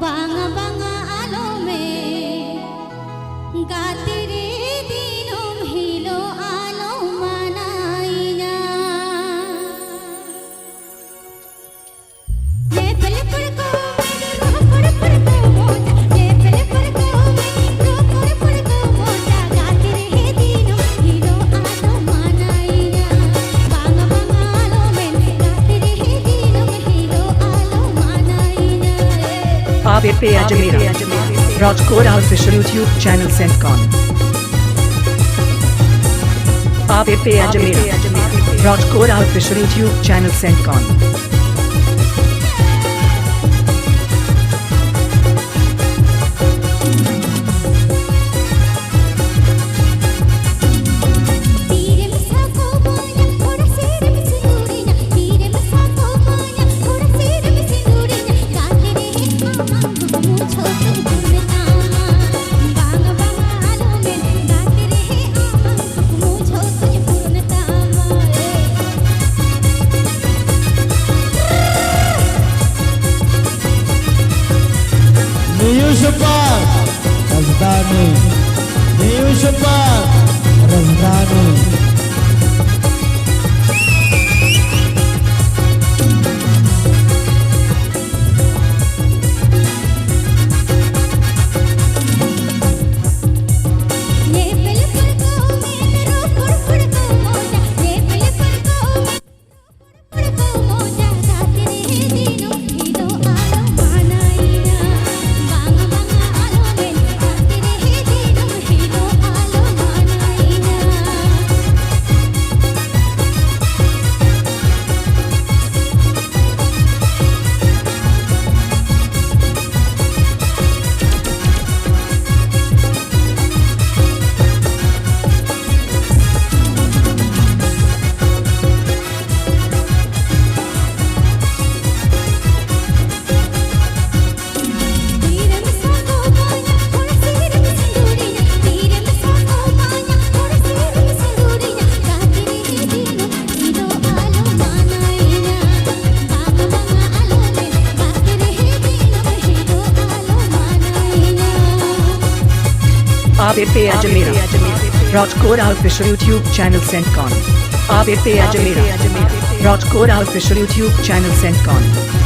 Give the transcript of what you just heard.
बांगा बांगा आलो में गाते रे दिनों हिलो आलो मनाइना ये पल पर को रो पर को मोजा ये पल पर को रो पर को मोजा गाते रे दिनों हिलो आलो मनाइना बांगा बांगा आलो में गाते रे दिनों हिलो आलो मनाइना आप पे Ajmera Rajkot official YouTube channel सेंड कॉन आप पे Ajmera Rajkot official YouTube channel सेंड कॉन आप पे Ajmera Rajkot official YouTube channel सेंड कॉन आप पे Ajmera Rajkot official YouTube channel सेंड कॉन।